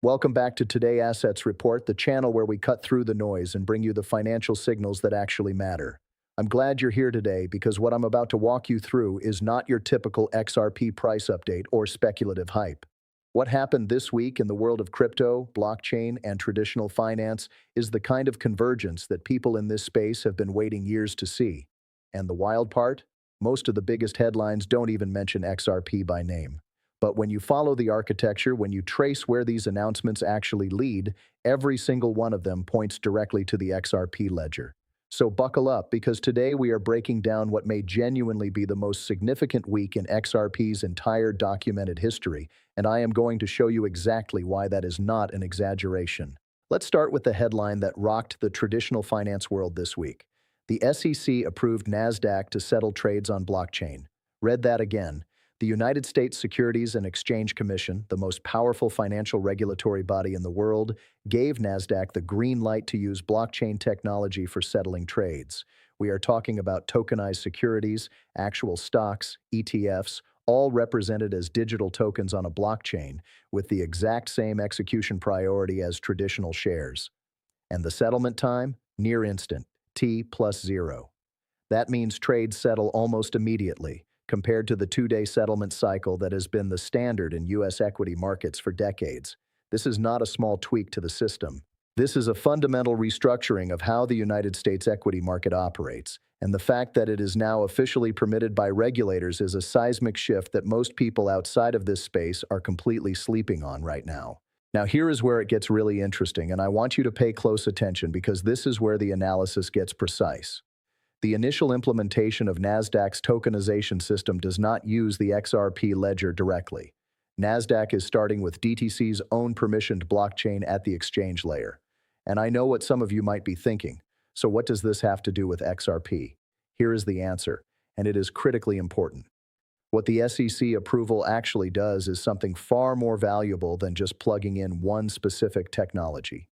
Welcome back to Today Assets Report, the channel where we cut through the noise and bring you the financial signals that actually matter. I'm glad you're here today because what I'm about to walk you through is not your typical XRP price update or speculative hype. What happened this week in the world of crypto, blockchain, and traditional finance is the kind of convergence that people in this space have been waiting years to see. And the wild part? Most of the biggest headlines don't even mention XRP by name. But when you follow the architecture, when you trace where these announcements actually lead, every single one of them points directly to the XRP ledger. So buckle up, because today we are breaking down what may genuinely be the most significant week in XRP's entire documented history, and I am going to show you exactly why that is not an exaggeration. Let's start with the headline that rocked the traditional finance world this week. The SEC approved NASDAQ to settle trades on blockchain. Read that again. The United States Securities and Exchange Commission, the most powerful financial regulatory body in the world, gave NASDAQ the green light to use blockchain technology for settling trades. We are talking about tokenized securities, actual stocks, ETFs, all represented as digital tokens on a blockchain, with the exact same execution priority as traditional shares. And the settlement time? Near instant, T+0. That means trades settle almost immediately, compared to the two-day settlement cycle that has been the standard in U.S. equity markets for decades. This is not a small tweak to the system. This is a fundamental restructuring of how the United States equity market operates, and the fact that it is now officially permitted by regulators is a seismic shift that most people outside of this space are completely sleeping on right now. Now, here is where it gets really interesting, and I want you to pay close attention because this is where the analysis gets precise. The initial implementation of NASDAQ's tokenization system does not use the XRP ledger directly. NASDAQ is starting with DTC's own permissioned blockchain at the exchange layer. And I know what some of you might be thinking. So what does this have to do with XRP? Here is the answer, and it is critically important. What the SEC approval actually does is something far more valuable than just plugging in one specific technology.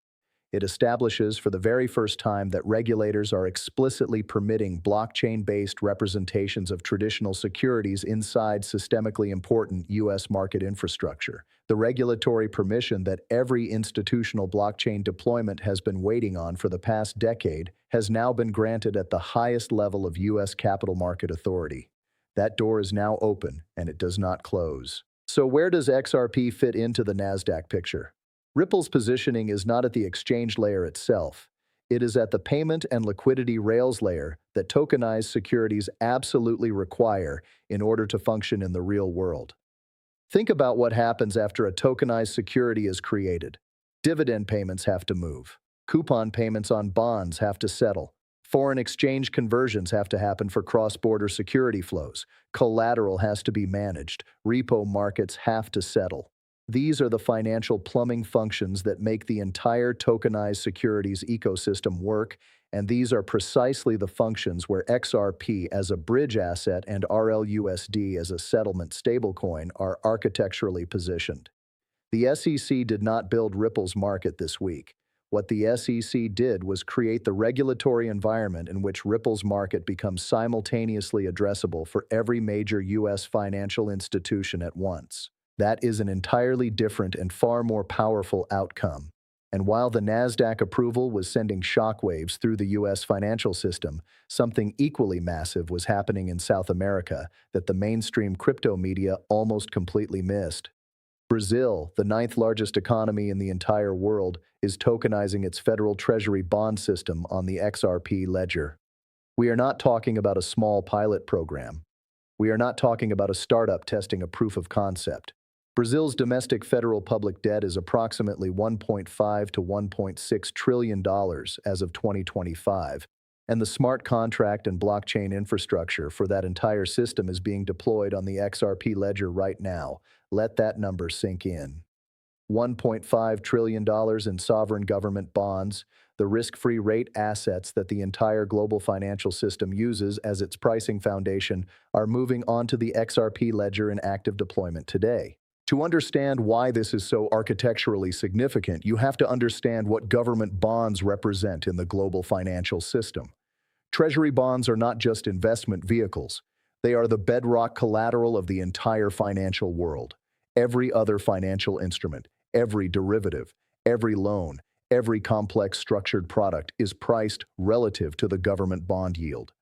It establishes for the very first time that regulators are explicitly permitting blockchain-based representations of traditional securities inside systemically important U.S. market infrastructure. The regulatory permission that every institutional blockchain deployment has been waiting on for the past decade has now been granted at the highest level of U.S. capital market authority. That door is now open, and it does not close. So where does XRP fit into the NASDAQ picture? Ripple's positioning is not at the exchange layer itself. It is at the payment and liquidity rails layer that tokenized securities absolutely require in order to function in the real world. Think about what happens after a tokenized security is created. Dividend payments have to move. Coupon payments on bonds have to settle. Foreign exchange conversions have to happen for cross-border security flows. Collateral has to be managed. Repo markets have to settle. These are the financial plumbing functions that make the entire tokenized securities ecosystem work, and these are precisely the functions where XRP as a bridge asset and RLUSD as a settlement stablecoin are architecturally positioned. The SEC did not build Ripple's market this week. What the SEC did was create the regulatory environment in which Ripple's market becomes simultaneously addressable for every major U.S. financial institution at once. That is an entirely different and far more powerful outcome. And while the NASDAQ approval was sending shockwaves through the U.S. financial system, something equally massive was happening in South America that the mainstream crypto media almost completely missed. Brazil, the ninth largest economy in the entire world, is tokenizing its federal treasury bond system on the XRP ledger. We are not talking about a small pilot program. We are not talking about a startup testing a proof of concept. Brazil's domestic federal public debt is approximately $1.5 to $1.6 trillion as of 2025, and the smart contract and blockchain infrastructure for that entire system is being deployed on the XRP ledger right now. Let that number sink in. $1.5 trillion in sovereign government bonds, the risk-free rate assets that the entire global financial system uses as its pricing foundation, are moving onto the XRP ledger in active deployment today. To understand why this is so architecturally significant, you have to understand what government bonds represent in the global financial system. Treasury bonds are not just investment vehicles. They are the bedrock collateral of the entire financial world. Every other financial instrument, Every derivative, every loan, every complex structured product is priced relative to the government bond yield.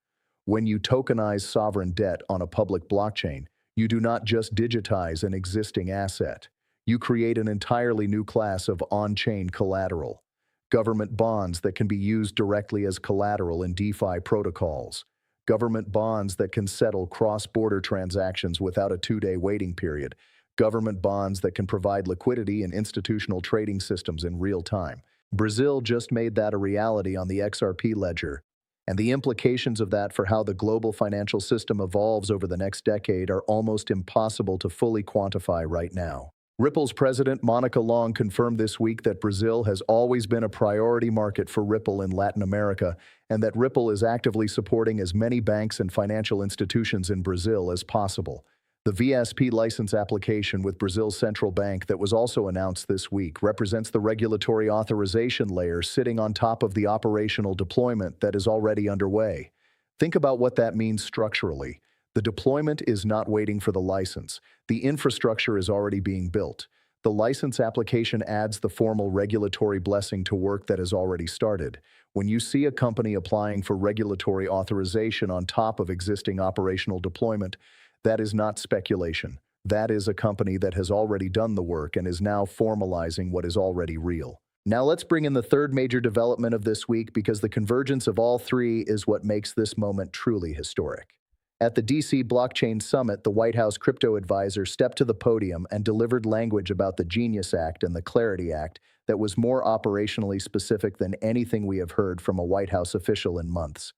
When you tokenize sovereign debt on a public blockchain, you do not just digitize an existing asset. You create an entirely new class of on-chain collateral. Government bonds that can be used directly as collateral in DeFi protocols. Government bonds that can settle cross-border transactions without a 2-day waiting period. Government bonds that can provide liquidity in institutional trading systems in real time. Brazil just made that a reality on the XRP ledger, and the implications of that for how the global financial system evolves over the next decade are almost impossible to fully quantify right now. Ripple's president, Monica Long, confirmed this week that Brazil has always been a priority market for Ripple in Latin America, and that Ripple is actively supporting as many banks and financial institutions in Brazil as possible. The VSP license application with Brazil's central bank that was also announced this week represents the regulatory authorization layer sitting on top of the operational deployment that is already underway. Think about what that means structurally. The deployment is not waiting for the license. The infrastructure is already being built. The license application adds the formal regulatory blessing to work that has already started. When you see a company applying for regulatory authorization on top of existing operational deployment, that is not speculation. That is a company that has already done the work and is now formalizing what is already real. Now let's bring in the third major development of this week, because the convergence of all three is what makes this moment truly historic. At the DC Blockchain Summit, the White House crypto advisor stepped to the podium and delivered language about the Genius Act and the Clarity Act that was more operationally specific than anything we have heard from a White House official in months.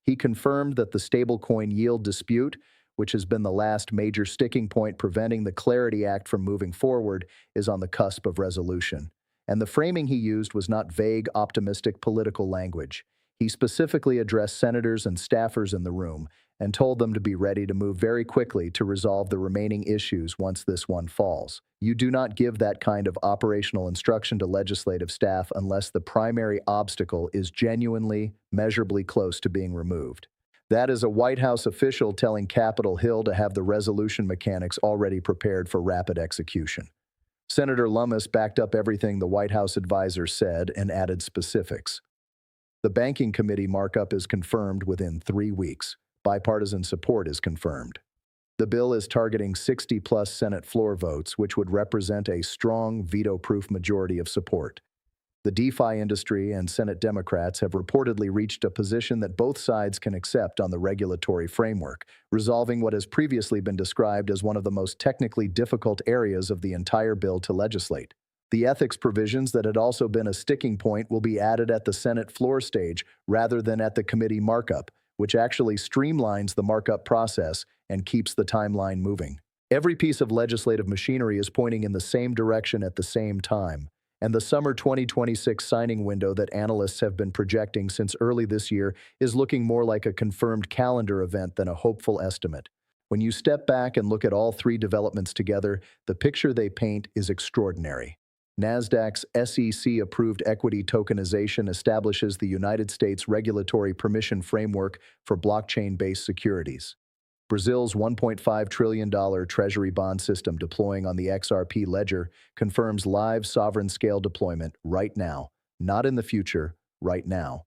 He confirmed that the stablecoin yield dispute, which has been the last major sticking point preventing the Clarity Act from moving forward, is on the cusp of resolution. And the framing he used was not vague, optimistic political language. He specifically addressed senators and staffers in the room and told them to be ready to move very quickly to resolve the remaining issues once this one falls. You do not give that kind of operational instruction to legislative staff unless the primary obstacle is genuinely, measurably close to being removed. That is a White House official telling Capitol Hill to have the resolution mechanics already prepared for rapid execution. Senator Lummis backed up everything the White House advisor said and added specifics. The Banking Committee markup is confirmed within 3 weeks. Bipartisan support is confirmed. The bill is targeting 60-plus Senate floor votes, which would represent a strong veto-proof majority of support. The DeFi industry and Senate Democrats have reportedly reached a position that both sides can accept on the regulatory framework, resolving what has previously been described as one of the most technically difficult areas of the entire bill to legislate. The ethics provisions that had also been a sticking point will be added at the Senate floor stage rather than at the committee markup, which actually streamlines the markup process and keeps the timeline moving. Every piece of legislative machinery is pointing in the same direction at the same time, and the summer 2026 signing window that analysts have been projecting since early this year is looking more like a confirmed calendar event than a hopeful estimate. When you step back and look at all three developments together, the picture they paint is extraordinary. Nasdaq's SEC-approved equity tokenization establishes the United States regulatory permission framework for blockchain-based securities. Brazil's $1.5 trillion treasury bond system deploying on the XRP ledger confirms live sovereign-scale deployment right now, not in the future, right now.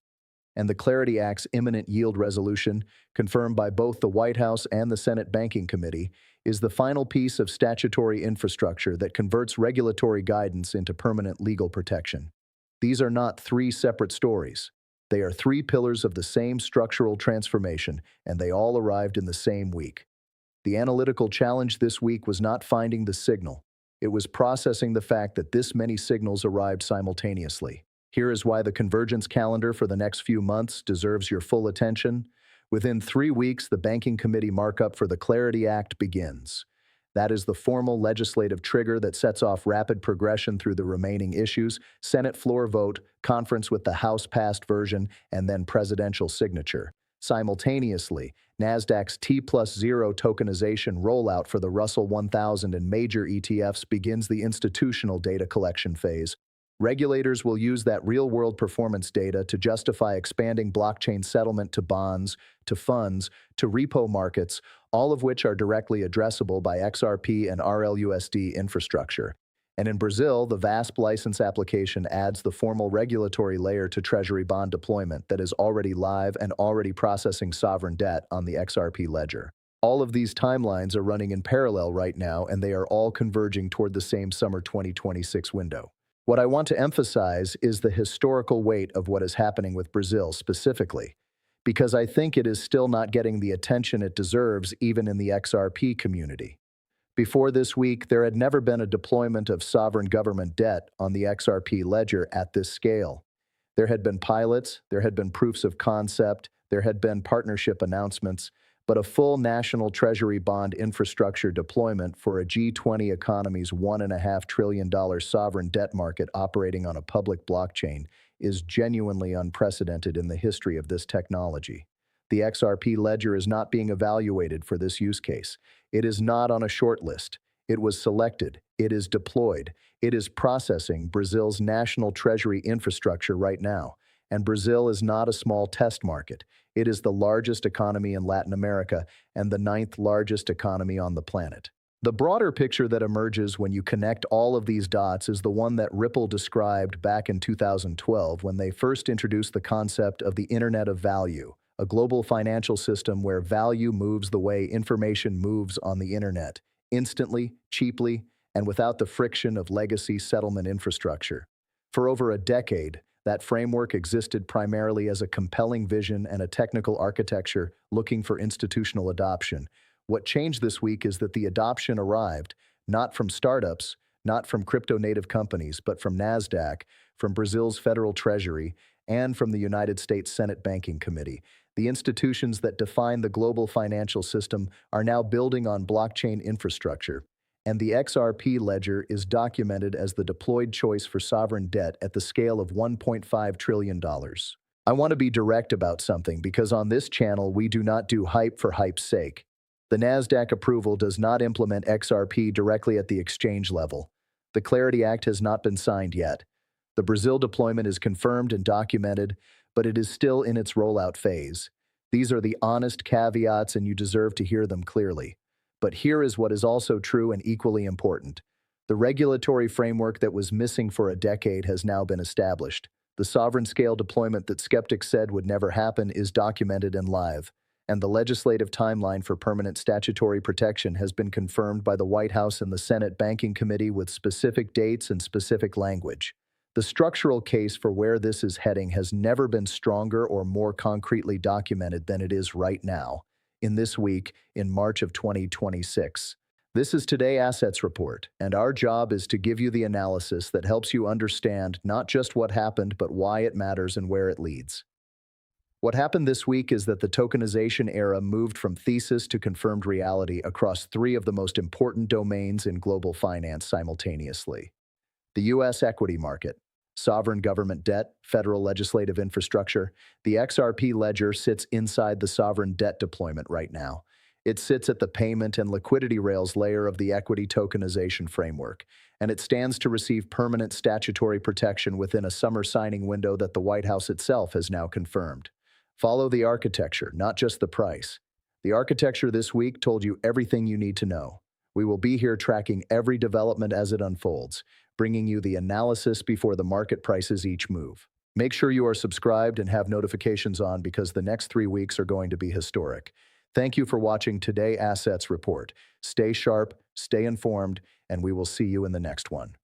And the Clarity Act's imminent yield resolution, confirmed by both the White House and the Senate Banking Committee, is the final piece of statutory infrastructure that converts regulatory guidance into permanent legal protection. These are not three separate stories. They are three pillars of the same structural transformation, and they all arrived in the same week. The analytical challenge this week was not finding the signal. It was processing the fact that this many signals arrived simultaneously. Here is why the convergence calendar for the next few months deserves your full attention. Within 3 weeks, the Banking Committee markup for the Clarity Act begins. That is the formal legislative trigger that sets off rapid progression through the remaining issues: Senate floor vote, conference with the House-passed version, and then presidential signature. Simultaneously, Nasdaq's T+0 tokenization rollout for the Russell 1000 and major ETFs begins the institutional data collection phase. Regulators will use that real-world performance data to justify expanding blockchain settlement to bonds, to funds, to repo markets, all of which are directly addressable by XRP and RLUSD infrastructure. And in Brazil, the VASP license application adds the formal regulatory layer to Treasury bond deployment that is already live and already processing sovereign debt on the XRP ledger. All of these timelines are running in parallel right now, and they are all converging toward the same summer 2026 window. What I want to emphasize is the historical weight of what is happening with Brazil specifically, because I think it is still not getting the attention it deserves even in the XRP community. Before this week, there had never been a deployment of sovereign government debt on the XRP ledger at this scale. There had been pilots, there had been proofs of concept, there had been partnership announcements, but a full national treasury bond infrastructure deployment for a G20 economy's $1.5 trillion sovereign debt market operating on a public blockchain is genuinely unprecedented in the history of this technology. The XRP ledger is not being evaluated for this use case. It is not on a short list. It was selected. It is deployed. It is processing Brazil's national treasury infrastructure right now. And Brazil is not a small test market. It is the largest economy in Latin America and the 9th largest economy on the planet. The broader picture that emerges when you connect all of these dots is the one that Ripple described back in 2012 when they first introduced the concept of the Internet of Value, a global financial system where value moves the way information moves on the internet, instantly, cheaply, and without the friction of legacy settlement infrastructure. For over a decade, that framework existed primarily as a compelling vision and a technical architecture looking for institutional adoption. What changed this week is that the adoption arrived not from startups, not from crypto-native companies, but from NASDAQ, from Brazil's federal treasury, and from the United States Senate Banking Committee. The institutions that define the global financial system are now building on blockchain infrastructure, and the XRP ledger is documented as the deployed choice for sovereign debt at the scale of $1.5 trillion. I want to be direct about something because on this channel we do not do hype for hype's sake. The NASDAQ approval does not implement XRP directly at the exchange level. The Clarity Act has not been signed yet. The Brazil deployment is confirmed and documented, but it is still in its rollout phase. These are the honest caveats, and you deserve to hear them clearly. But here is what is also true and equally important. The regulatory framework that was missing for a decade has now been established. The sovereign-scale deployment that skeptics said would never happen is documented and live, and the legislative timeline for permanent statutory protection has been confirmed by the White House and the Senate Banking Committee with specific dates and specific language. The structural case for where this is heading has never been stronger or more concretely documented than it is right now, in this week, in March of 2026. This is Today Assets Report, and our job is to give you the analysis that helps you understand not just what happened, but why it matters and where it leads. What happened this week is that the tokenization era moved from thesis to confirmed reality across three of the most important domains in global finance simultaneously. The U.S. equity market, sovereign government debt, federal legislative infrastructure. The XRP ledger sits inside the sovereign debt deployment right now. It sits at the payment and liquidity rails layer of the equity tokenization framework, and it stands to receive permanent statutory protection within a summer signing window that the White House itself has now confirmed. Follow the architecture, not just the price. The architecture this week told you everything you need to know. We will be here tracking every development as it unfolds, bringing you the analysis before the market prices each move. Make sure you are subscribed and have notifications on because the next 3 weeks are going to be historic. Thank you for watching Today Assets Report. Stay sharp, stay informed, and we will see you in the next one.